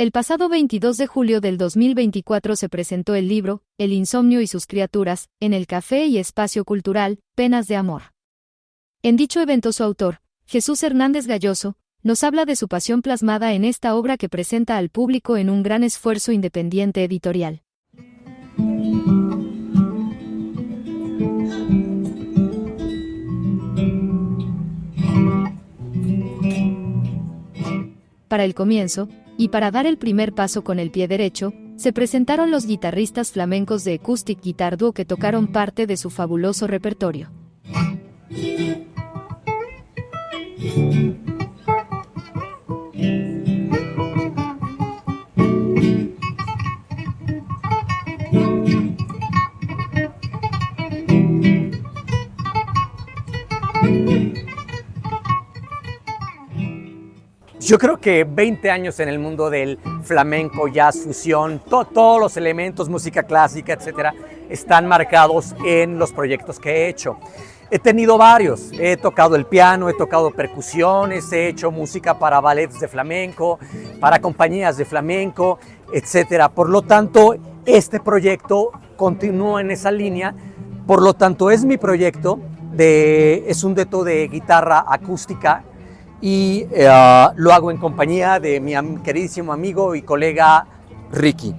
El pasado 22 de julio del 2024 se presentó el libro, El insomnio y sus criaturas, en el Café y Espacio Cultural, Penas de Amor. En dicho evento su autor, Jesús Hernández Galloso, nos habla de su pasión plasmada en esta obra que presenta al público en un gran esfuerzo independiente editorial. Para el comienzo, y para dar el primer paso con el pie derecho, se presentaron los guitarristas flamencos de Acoustic Guitar Duo que tocaron parte de su fabuloso repertorio. Yo creo que 20 años en el mundo del flamenco, jazz, fusión, todos los elementos, música clásica, etcétera, están marcados en los proyectos que he hecho. He tenido varios, he tocado el piano, he tocado percusiones, he hecho música para ballets de flamenco, para compañías de flamenco, etcétera. Por lo tanto, este proyecto continúa en esa línea, por lo tanto es mi proyecto, es un dueto de guitarra acústica, y lo hago en compañía de mi queridísimo amigo y colega Ricky.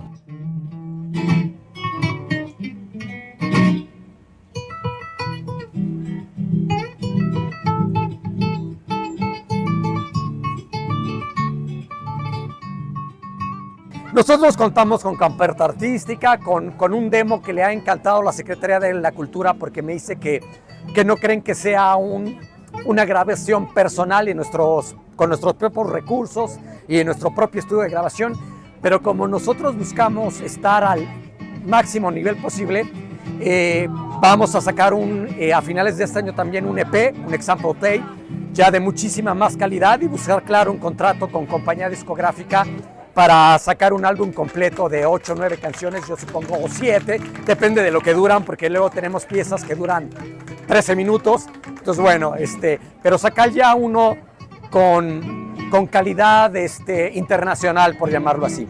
Nosotros contamos con carpeta artística, con un demo que le ha encantado a la Secretaría de la Cultura porque me dice que no creen que sea una grabación personal con nuestros propios recursos y en nuestro propio estudio de grabación, pero como nosotros buscamos estar al máximo nivel posible, vamos a sacar a finales de este año también un EP, un example tape, ya de muchísima más calidad y buscar, claro, un contrato con compañía discográfica para sacar un álbum completo de 8 o 9 canciones, yo supongo, o 7, depende de lo que duran, porque luego tenemos piezas que duran 13 minutos, entonces bueno, pero sacar ya uno con calidad internacional, por llamarlo así.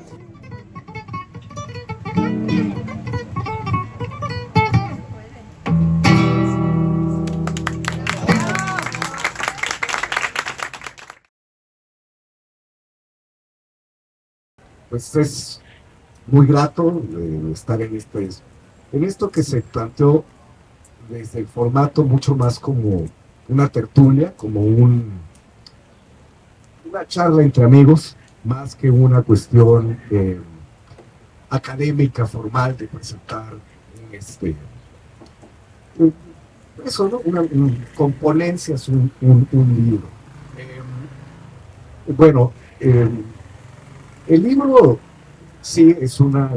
Pues es muy grato estar en esto que se planteó desde el formato mucho más como una tertulia, como una charla entre amigos, más que una cuestión académica, formal de presentar eso, ¿no? Con ponencias, un libro. Bueno, el libro sí es un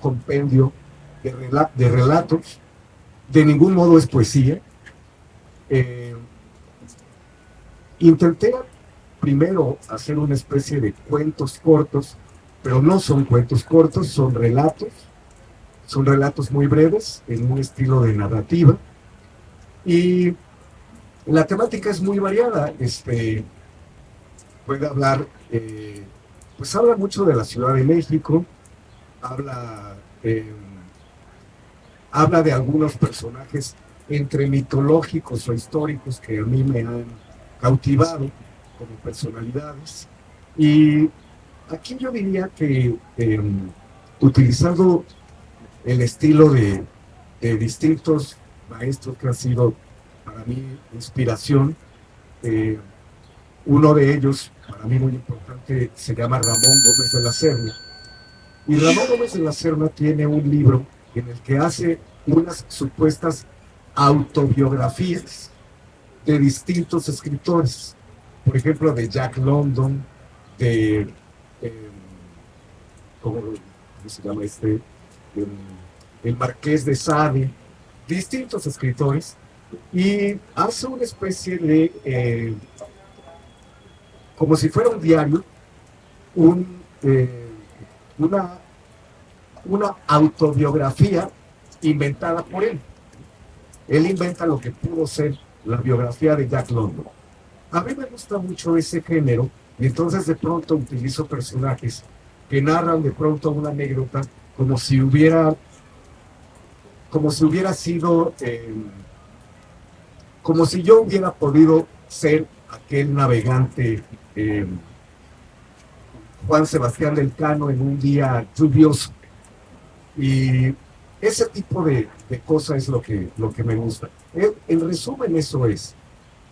compendio de relatos, de ningún modo es poesía. Intenté primero hacer una especie de cuentos cortos, pero no son cuentos cortos, son relatos muy breves, en un estilo de narrativa, y la temática es muy variada. Puede hablar, pues habla mucho de la Ciudad de México, habla de algunos personajes entre mitológicos o históricos que a mí me han cautivado como personalidades. Y aquí yo diría que utilizando el estilo de distintos maestros que han sido para mí inspiración, uno de ellos, para mí muy importante, se llama Ramón Gómez de la Serna. Y Ramón Gómez de la Serna tiene un libro en el que hace unas supuestas autobiografías de distintos escritores. Por ejemplo, de Jack London, ¿cómo se llama el Marqués de Sade, distintos escritores, y hace una especie de, como si fuera un diario, una autobiografía inventada por él. Él inventa lo que pudo ser la biografía de Jack London. A mí me gusta mucho ese género, y entonces de pronto utilizo personajes que narran de pronto una anécdota como si hubiera sido, como si yo hubiera podido ser aquel navegante Juan Sebastián Elcano en un día lluvioso. Y ese tipo de cosas es lo que me gusta. En resumen, eso es.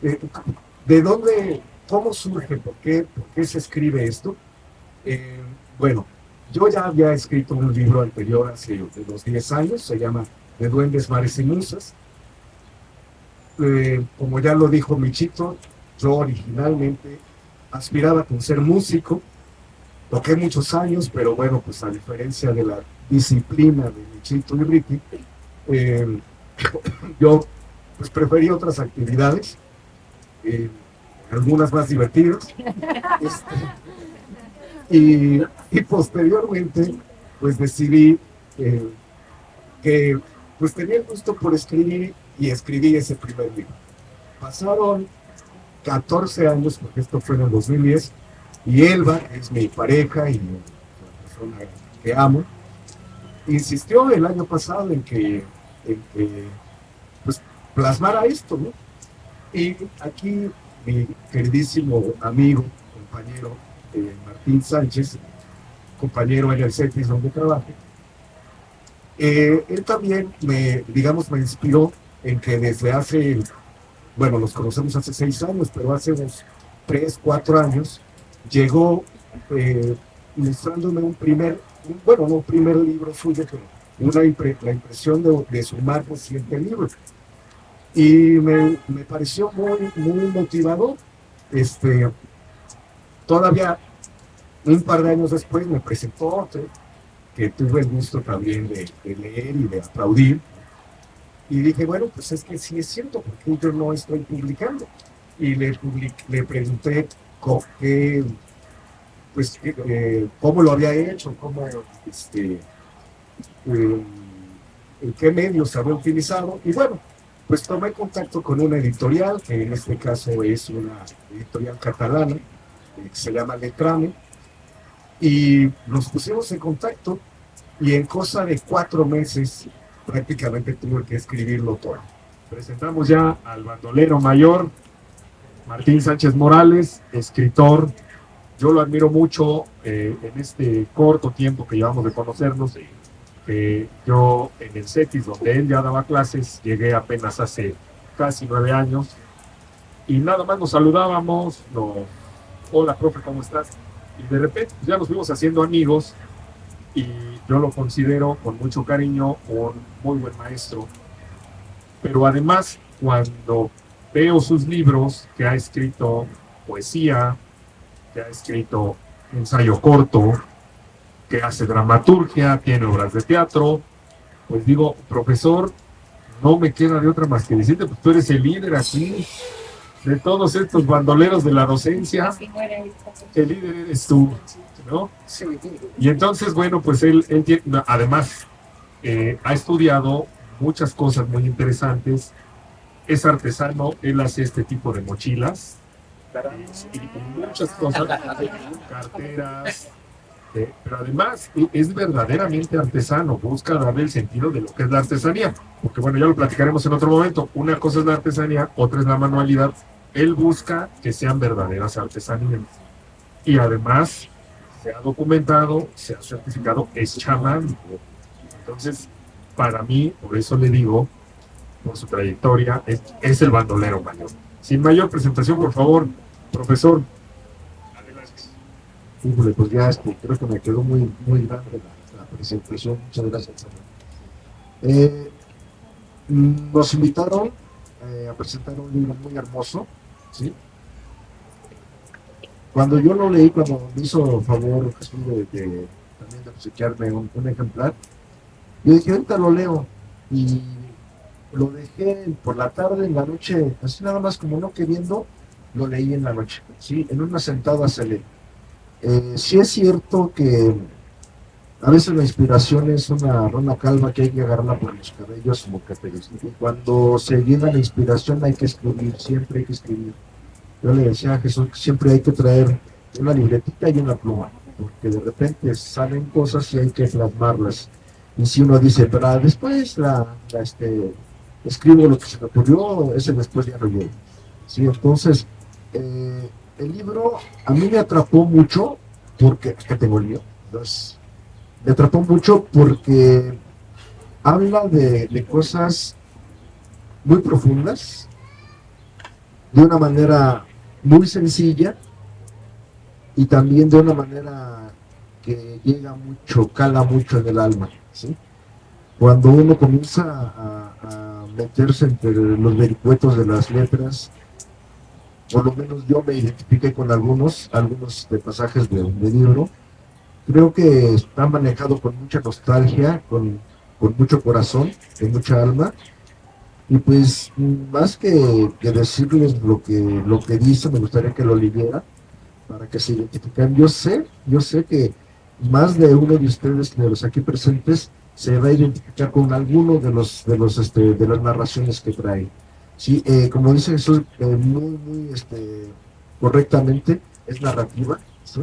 ¿De dónde, cómo surge, por qué se escribe esto? Bueno, yo ya había escrito un libro anterior hace unos 10 años, se llama De Duendes, Mares y Musas. Como ya lo dijo Michito, yo originalmente aspiraba con ser músico, toqué muchos años, pero bueno, pues a diferencia de la disciplina de Michito y Ricky, yo pues preferí otras actividades, algunas más divertidas, y posteriormente pues decidí que pues tenía el gusto por escribir y escribí ese primer libro. Pasaron 14 años, porque esto fue en el 2010, y Elba, que es mi pareja y la persona que amo, insistió el año pasado en que pues, plasmara esto, ¿no? Y aquí mi queridísimo amigo, compañero Martín Sánchez, compañero en el CETIS donde trabajo, él también me inspiró en que desde hace, bueno, nos conocemos hace 6 años, pero hace unos 3, 4 años, llegó mostrándome un primer libro suyo, pero la impresión de su más reciente libro. Y me pareció muy, muy motivador. Todavía un par de años después me presentó otro, que tuve el gusto también de leer y de aplaudir. Y dije, bueno, pues es que sí es cierto, porque yo no estoy publicando. Y le pregunté cómo lo había hecho, en qué medios había utilizado. Y bueno, pues tomé contacto con una editorial, que en este caso es una editorial catalana, que se llama Letrame, y nos pusimos en contacto, y en cosa de 4 meses prácticamente tuve que escribirlo todo. Presentamos ya al bandolero mayor, Martín Sánchez Morales, escritor. Yo lo admiro mucho en este corto tiempo que llevamos de conocernos. Yo en el CETIS, donde él ya daba clases, llegué apenas hace casi 9 años. Y nada más nos saludábamos, hola profe, ¿cómo estás? Y de repente ya nos fuimos haciendo amigos, y yo lo considero con mucho cariño un muy buen maestro. Pero además, cuando veo sus libros, que ha escrito poesía, que ha escrito ensayo corto, que hace dramaturgia, tiene obras de teatro, pues digo, profesor, no me queda de otra más que decirte, pues tú eres el líder aquí de todos estos bandoleros de la docencia, el líder eres tú, ¿no? Y entonces, bueno, pues él tiene, además, ha estudiado muchas cosas muy interesantes, es artesano, él hace este tipo de mochilas, y muchas cosas, carteras, pero además es verdaderamente artesano, busca darle el sentido de lo que es la artesanía, porque bueno, ya lo platicaremos en otro momento. Una cosa es la artesanía, otra es la manualidad. Él busca que sean verdaderas artesanías, y además se ha documentado, se ha certificado, es chamán. Entonces, para mí, por eso le digo, por su trayectoria, es el bandolero mayor. Sin mayor presentación, por favor, profesor. Híjole, pues ya creo que me quedó muy, muy grande la presentación. Muchas gracias. Nos invitaron a presentar un libro muy hermoso, ¿sí? Cuando yo lo leí, cuando me hizo favor Jesús también de obsequiarme un ejemplar, yo dije, ahorita lo leo, y lo dejé por la tarde, en la noche, así nada más como no queriendo, lo leí en la noche, ¿sí? En una sentada se lee. Sí es cierto que a veces la inspiración es una rana calva que hay que agarrarla por los cabellos como característica. Y cuando se llena la inspiración hay que escribir, siempre hay que escribir. Yo le decía a Jesús que siempre hay que traer una libretita y una pluma. porque de repente salen cosas y hay que plasmarlas. Y si uno dice, pero después escribo lo que se me ocurrió, ese después ya lo llevo. ¿Sí? Entonces, el libro a mí me atrapó mucho, porque, es que tengo el lío, entonces, me atrapó mucho porque habla de cosas muy profundas, de una manera muy sencilla y también de una manera que llega mucho, cala mucho en el alma, ¿sí? Cuando uno comienza a meterse entre los vericuetos de las letras, por lo menos yo me identifiqué con algunos de pasajes del libro. Creo que está manejado con mucha nostalgia, con mucho corazón, con mucha alma. Y pues, más que decirles lo que dice, me gustaría que lo leyeran para que se identifiquen. Yo sé que más de uno de ustedes, de los aquí presentes, se va a identificar con alguno de las narraciones que trae. Sí, como dice Jesús, muy correctamente, es narrativa, ¿sí?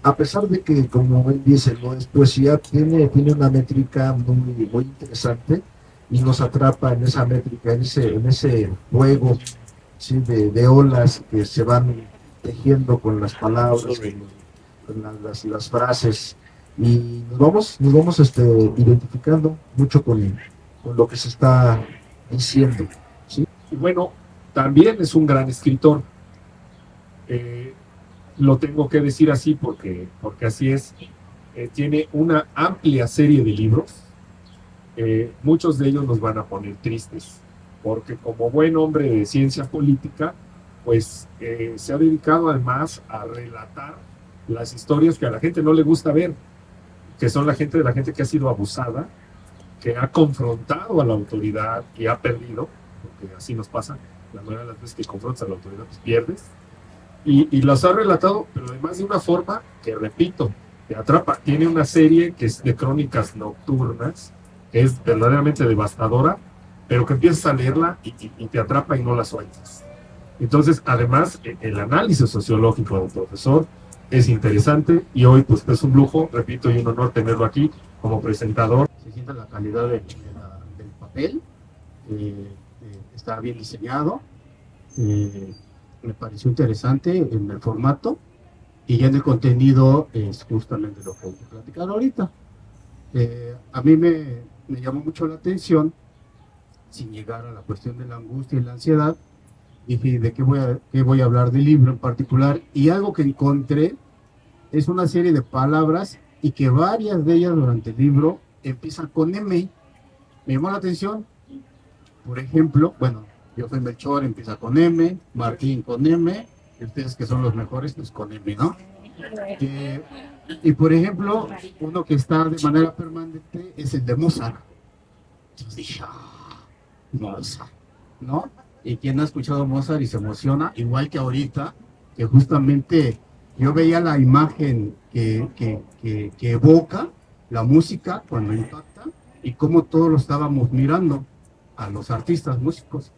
A pesar de que, como él dice, no es poesía, tiene una métrica muy interesante y nos atrapa en esa métrica, en ese juego, ¿sí? de olas que se van tejiendo con las palabras, con las frases, y nos vamos identificando mucho con lo que se está diciendo, ¿sí? Y bueno, también es un gran escritor. Lo tengo que decir así porque así es. Tiene una amplia serie de libros. Muchos de ellos nos van a poner tristes, porque como buen hombre de ciencia política, pues se ha dedicado además a relatar las historias que a la gente no le gusta ver, que son la gente que ha sido abusada, que ha confrontado a la autoridad y ha perdido, porque así nos pasa, la mayoría de las veces que confrontas a la autoridad pues pierdes, y las ha relatado, pero además de una forma que, repito, te atrapa. Tiene una serie que es de crónicas nocturnas, que es verdaderamente devastadora, pero que empiezas a leerla y te atrapa y no la sueltas. Entonces, además, el análisis sociológico del profesor es interesante, y hoy pues es un lujo, repito, y un honor tenerlo aquí como presentador. Se siente la calidad del papel, está bien diseñado, me pareció interesante en el formato, y ya en el contenido es justamente lo que voy a platicar ahorita. A mí me llamó mucho la atención, sin llegar a la cuestión de la angustia y la ansiedad. Dije, ¿de qué voy a hablar del libro en particular? Y algo que encontré es una serie de palabras, y que varias de ellas durante el libro empiezan con M. Me llamó la atención. Por ejemplo, bueno, yo soy Melchor, empieza con M, Martín con M, y ustedes que son los mejores, pues con M, ¿no? Y por ejemplo, uno que está de manera permanente es el de Mozart. Entonces dije, Mozart, ¿no? Y quien ha escuchado Mozart y se emociona, igual que ahorita, que justamente yo veía la imagen que evoca la música cuando impacta, y cómo todos lo estábamos mirando a los artistas, músicos,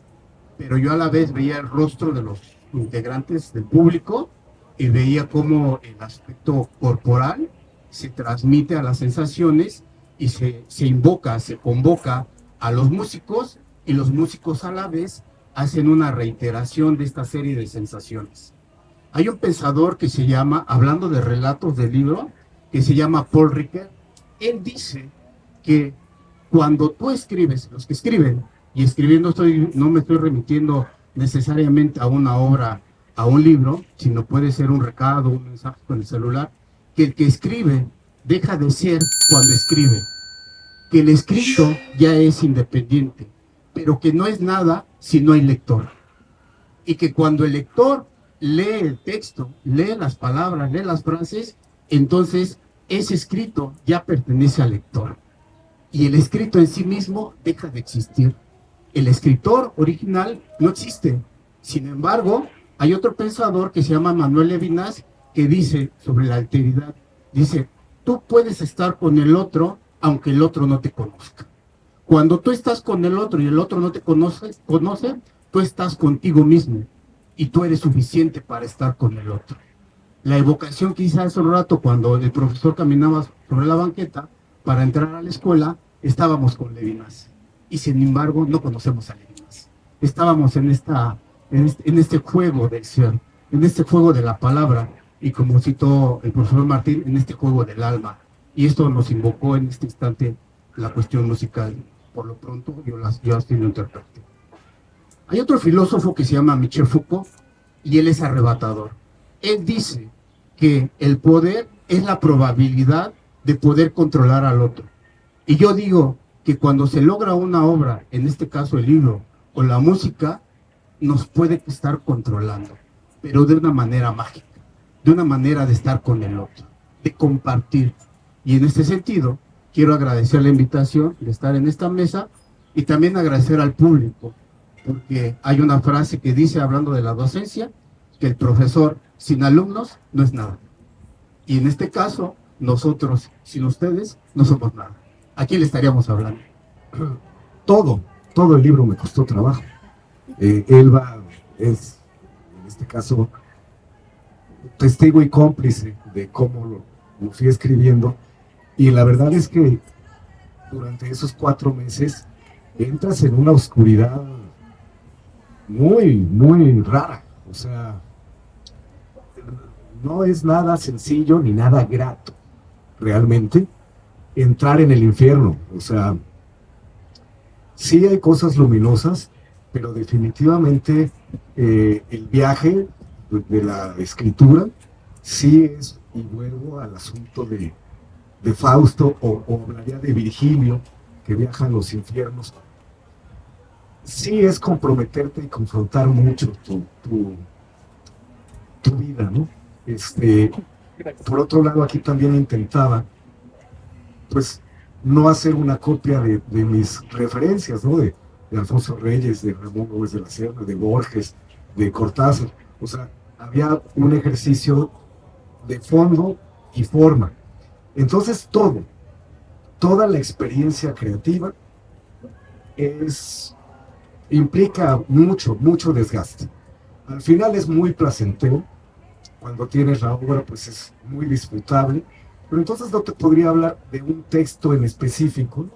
pero yo a la vez veía el rostro de los integrantes del público, y veía cómo el aspecto corporal se transmite a las sensaciones, y se invoca, se convoca a los músicos, y los músicos a la vez hacen una reiteración de esta serie de sensaciones. Hay un pensador que se llama, hablando de relatos del libro, que se llama Paul Ricoeur. Él dice que cuando tú escribes, los que escriben, y escribiendo no me estoy remitiendo necesariamente a una obra, a un libro, sino puede ser un recado, un mensaje con el celular, que el que escribe deja de ser cuando escribe, que el escrito ya es independiente, pero que no es nada si no hay lector, y que cuando el lector lee el texto, lee las palabras, lee las frases, entonces ese escrito ya pertenece al lector, y el escrito en sí mismo deja de existir. El escritor original no existe. Sin embargo, hay otro pensador que se llama Manuel Levinas, que dice sobre la alteridad, dice, tú puedes estar con el otro aunque el otro no te conozca. Cuando tú estás con el otro y el otro no te conoce, tú estás contigo mismo, y tú eres suficiente para estar con el otro. la evocación que hice hace un rato cuando el profesor caminaba sobre la banqueta para entrar a la escuela, estábamos con Levinas. Y sin embargo, no conocemos a Levinas. Estábamos en este juego del ser, en este juego de la palabra, y como citó el profesor Martín, en este juego del alma. Y esto nos invocó en este instante la cuestión musical. Por lo pronto, yo las tengo intérprete. Hay otro filósofo que se llama Michel Foucault, y él es arrebatador. Él dice que el poder es la probabilidad de poder controlar al otro. Y yo digo que cuando se logra una obra, en este caso el libro o la música, nos puede estar controlando, pero de una manera mágica, de una manera de estar con el otro, de compartir. Y en este sentido, quiero agradecer la invitación de estar en esta mesa y también agradecer al público, porque hay una frase que dice, hablando de la docencia, que el profesor sin alumnos no es nada. Y en este caso, nosotros sin ustedes no somos nada. ¿A quién le estaríamos hablando? Todo el libro me costó trabajo. Elba es, en este caso, testigo y cómplice de cómo lo fui escribiendo. Y la verdad es que durante esos 4 meses entras en una oscuridad muy, muy rara. O sea, no es nada sencillo ni nada grato, realmente, entrar en el infierno. O sea, sí hay cosas luminosas, pero definitivamente el viaje de la escritura sí es, y vuelvo al asunto de Fausto, o hablaría de Virgilio, que viaja a los infiernos, sí es comprometerte y confrontar mucho tu vida, ¿no? Por otro lado, aquí también intentaba, pues, no hacer una copia de mis referencias, ¿no? De Alfonso Reyes, de Ramón Gómez de la Serna, de Borges, de Cortázar. O sea, había un ejercicio de fondo y forma. Entonces toda la experiencia creativa implica mucho desgaste. Al final es muy placentero. Cuando tienes la obra, pues es muy disfrutable. Pero entonces no te podría hablar de un texto en específico,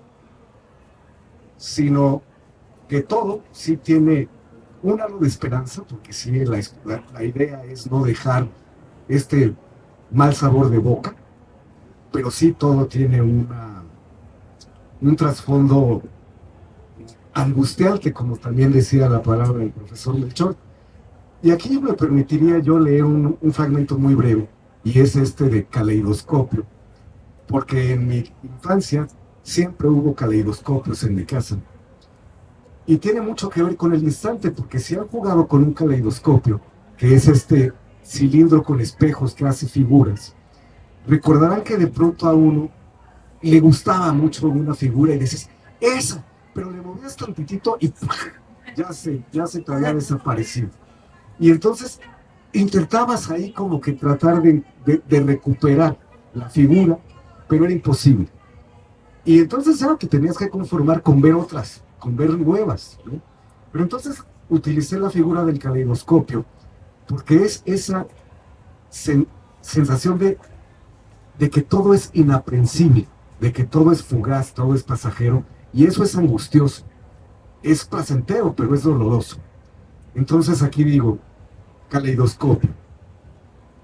sino que todo sí tiene un halo de esperanza, porque sí, la idea es no dejar este mal sabor de boca, pero sí todo tiene un trasfondo angustiante, como también decía la palabra del profesor Melchor. Y aquí me permitiría yo leer un fragmento muy breve, y es este de Caleidoscopio, porque en mi infancia siempre hubo caleidoscopios en mi casa. Y tiene mucho que ver con el instante, porque si han jugado con un caleidoscopio, que es este cilindro con espejos que hace figuras, recordarán que de pronto a uno le gustaba mucho una figura y dices, ¡eso! Pero le movías tantitito y ya se te había desaparecido. Y entonces intentabas ahí como que tratar de recuperar la figura, pero era imposible. Y entonces era que tenías que conformar con ver otras, con ver nuevas, ¿no? Pero entonces utilicé la figura del caleidoscopio, porque es esa sensación de que todo es inaprensible, de que todo es fugaz, todo es pasajero, y eso es angustioso. Es placentero, pero es doloroso. Entonces aquí digo, caleidoscopio.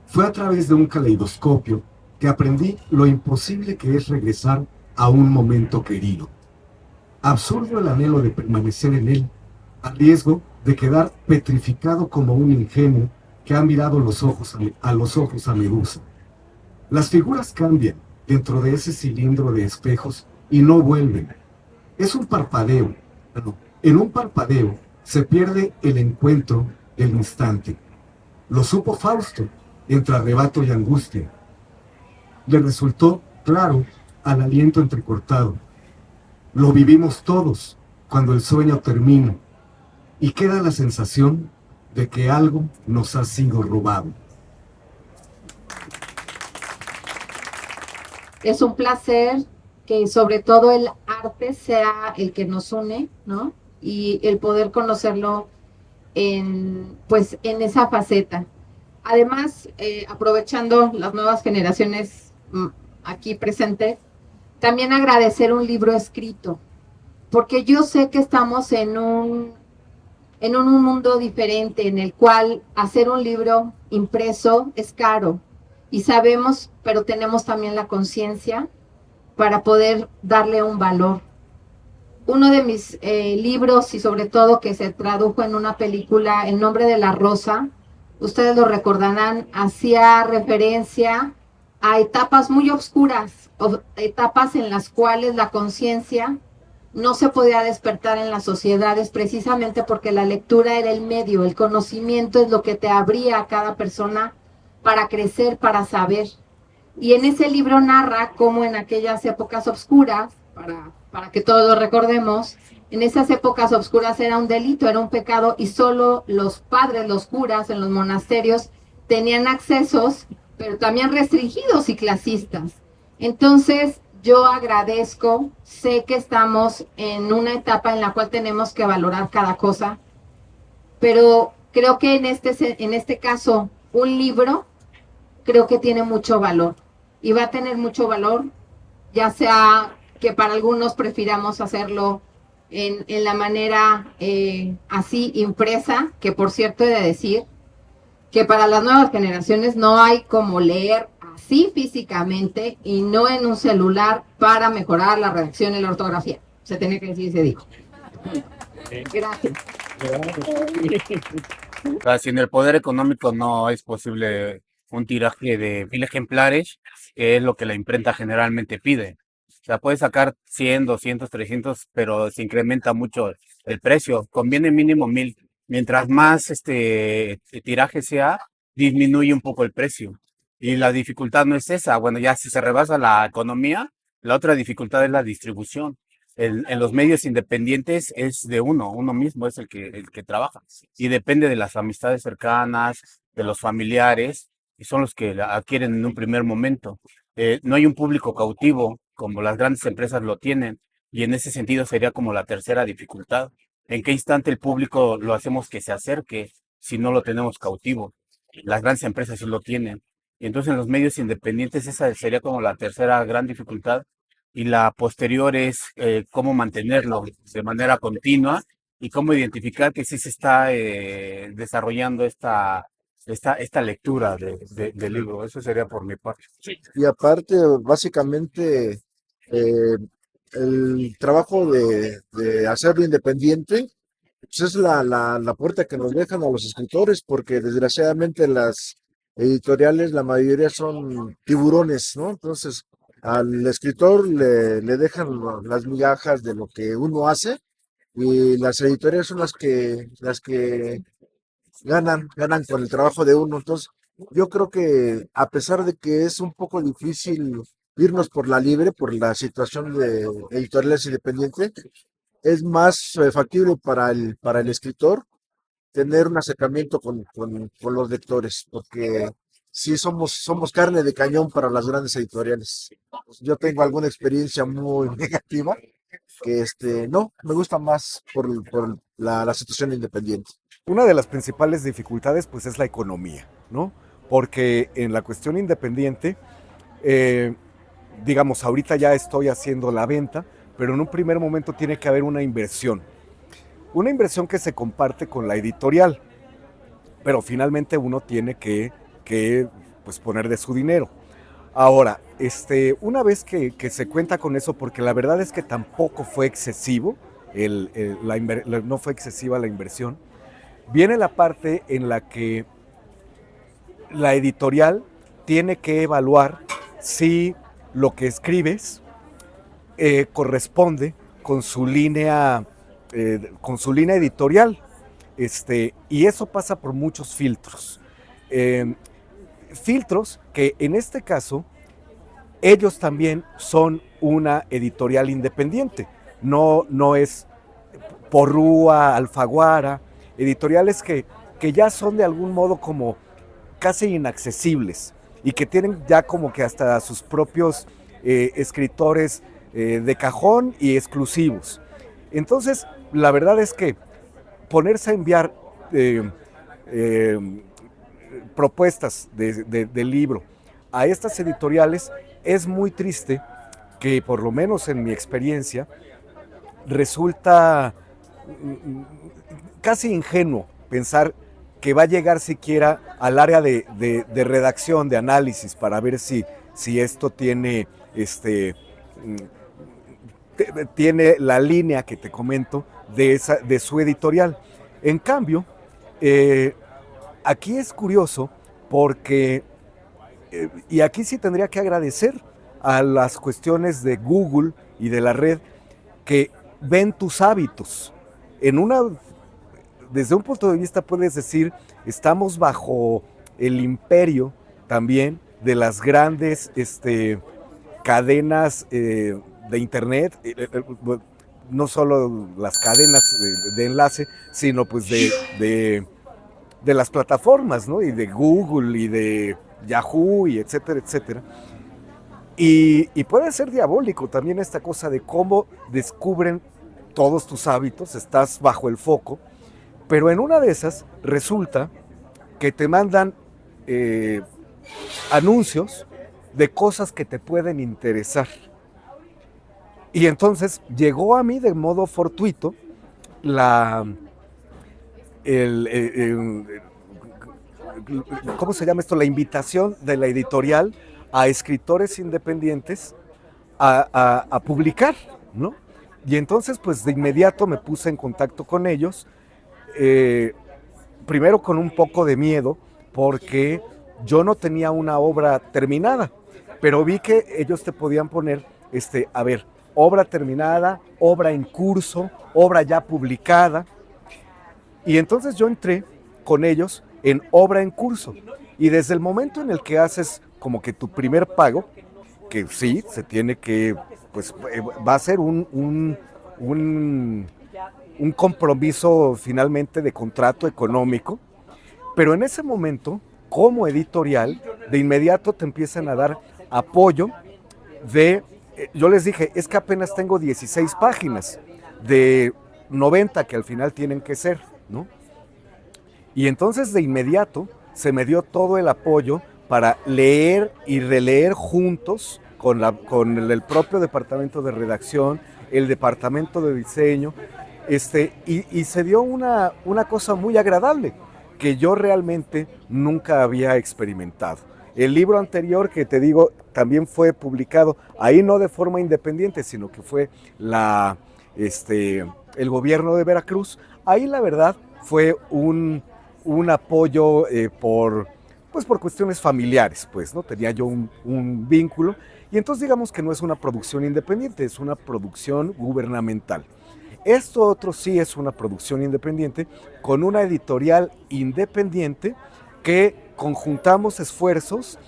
Fue a través de un caleidoscopio que aprendí lo imposible que es regresar a un momento querido. Absurdo el anhelo de permanecer en él, a riesgo de quedar petrificado como un ingenuo que ha mirado a los ojos a Medusa. Las figuras cambian dentro de ese cilindro de espejos y no vuelven. Es un parpadeo. En un parpadeo se pierde el encuentro del instante. Lo supo Fausto, entre arrebato y angustia. Le resultó claro al aliento entrecortado. Lo vivimos todos cuando el sueño termina y queda la sensación de que algo nos ha sido robado. Es un placer que sobre todo el arte sea el que nos une, ¿no? Y el poder conocerlo en esa faceta. Además, aprovechando las nuevas generaciones aquí presentes, también agradecer un libro escrito, porque yo sé que estamos en un mundo diferente en el cual hacer un libro impreso es caro y sabemos, pero tenemos también la conciencia para poder darle un valor. Uno de mis libros, y sobre todo que se tradujo en una película, El nombre de la rosa, ustedes lo recordarán, hacía referencia a etapas muy oscuras, etapas en las cuales la conciencia no se podía despertar en las sociedades precisamente porque la lectura era el medio, el conocimiento es lo que te abría a cada persona para crecer, para saber. Y en ese libro narra cómo en aquellas épocas oscuras, para que todos lo recordemos, en esas épocas oscuras era un delito, era un pecado y solo los padres, los curas en los monasterios tenían accesos, pero también restringidos y clasistas. Entonces, yo agradezco, sé que estamos en una etapa en la cual tenemos que valorar cada cosa, pero creo que en este caso, un libro creo que tiene mucho valor y va a tener mucho valor, ya sea que para algunos prefiramos hacerlo en la manera así impresa, que por cierto he de decir que para las nuevas generaciones no hay como leer así físicamente y no en un celular para mejorar la redacción y la ortografía. Se tenía que decir y se dijo. Gracias. O sea, si en el poder económico no es posible un tiraje de 1000 ejemplares, que es lo que la imprenta generalmente pide. O sea, puede sacar 100, 200, 300, pero se incrementa mucho el precio. Conviene mínimo 1000. Mientras más tiraje sea, disminuye un poco el precio. Y la dificultad no es esa. Bueno, ya si se rebasa la economía, la otra dificultad es la distribución. En los medios independientes es de uno mismo es el que trabaja. Y depende de las amistades cercanas, de los familiares, y son los que la adquieren en un primer momento. No hay un público cautivo como las grandes empresas lo tienen, y en ese sentido sería como la tercera dificultad. ¿En qué instante el público lo hacemos que se acerque si no lo tenemos cautivo? Las grandes empresas sí lo tienen. Y entonces en los medios independientes esa sería como la tercera gran dificultad. Y la posterior es cómo mantenerlo de manera continua y cómo identificar que sí se está desarrollando esta lectura del libro. Eso sería por mi parte. Y aparte, básicamente, eh, el trabajo de hacerlo independiente, pues es la puerta que nos dejan a los escritores, porque desgraciadamente las editoriales, la mayoría son tiburones, ¿no? Entonces, al escritor le dejan las migajas de lo que uno hace y las editoriales son las que ganan con el trabajo de uno. Entonces, yo creo que a pesar de que es un poco difícil irnos por la libre, por la situación de editoriales independientes, es más factible para el escritor tener un acercamiento con los lectores, porque sí somos carne de cañón para las grandes editoriales. Yo tengo alguna experiencia muy negativa que no, me gusta más por la situación independiente. Una de las principales dificultades pues es la economía, ¿no? Porque en la cuestión independiente, digamos, ahorita ya estoy haciendo la venta, pero en un primer momento tiene que haber una inversión que se comparte con la editorial, pero finalmente uno tiene que pues poner de su dinero. Ahora, una vez que se cuenta con eso, porque la verdad es que tampoco fue excesivo, no fue excesiva la inversión, viene la parte en la que la editorial tiene que evaluar si lo que escribes corresponde con su línea editorial. Y eso pasa por muchos filtros. Filtros que en este caso ellos también son una editorial independiente. No es Porrúa, Alfaguara, editoriales que ya son de algún modo como casi inaccesibles y que tienen ya como que hasta sus propios escritores de cajón y exclusivos. Entonces, la verdad es que ponerse a enviar propuestas del libro a estas editoriales, es muy triste que, por lo menos en mi experiencia, resulta casi ingenuo pensar que va a llegar siquiera al área de redacción, de análisis, para ver si esto tiene, tiene la línea que te comento de su editorial. En cambio, aquí es curioso porque, y aquí sí tendría que agradecer a las cuestiones de Google y de la red, que ven tus hábitos. Desde un punto de vista puedes decir, estamos bajo el imperio también de las grandes cadenas de internet, no solo las cadenas de enlace, sino pues de las plataformas, ¿no? Y de Google y de Yahoo y etcétera, etcétera. Y puede ser diabólico también esta cosa de cómo descubren todos tus hábitos, estás bajo el foco, pero en una de esas resulta que te mandan anuncios de cosas que te pueden interesar. Y entonces llegó a mí de modo fortuito ¿cómo se llama esto? La invitación de la editorial a escritores independientes a publicar, ¿no? Y entonces, pues de inmediato me puse en contacto con ellos, primero con un poco de miedo, porque yo no tenía una obra terminada, pero vi que ellos te podían poner, a ver, obra terminada, obra en curso, obra ya publicada, y entonces yo entré con ellos en obra en curso, y desde el momento en el que haces como que tu primer pago, que sí, se tiene que, pues va a ser un compromiso finalmente de contrato económico, pero en ese momento, como editorial, de inmediato te empiezan a dar apoyo yo les dije, es que apenas tengo 16 páginas de 90 que al final tienen que ser, ¿no? Y entonces de inmediato se me dio todo el apoyo para leer y releer juntos con el propio departamento de redacción, el departamento de diseño, y se dio una cosa muy agradable que yo realmente nunca había experimentado. El libro anterior, que te digo, también fue publicado, ahí no de forma independiente, sino que fue el gobierno de Veracruz. Ahí la verdad fue un apoyo por cuestiones familiares, pues, ¿no? Tenía yo un vínculo, y entonces digamos que no es una producción independiente, es una producción gubernamental. Esto otro sí es una producción independiente, con una editorial independiente que conjuntamos esfuerzos.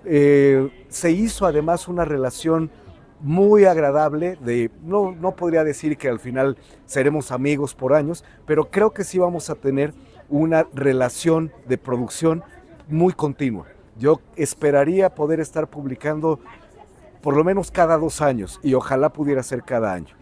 Se hizo además una relación muy agradable, no podría decir que al final seremos amigos por años, pero creo que sí vamos a tener una relación de producción muy continua. Yo esperaría poder estar publicando por lo menos cada 2 años, y ojalá pudiera ser cada año.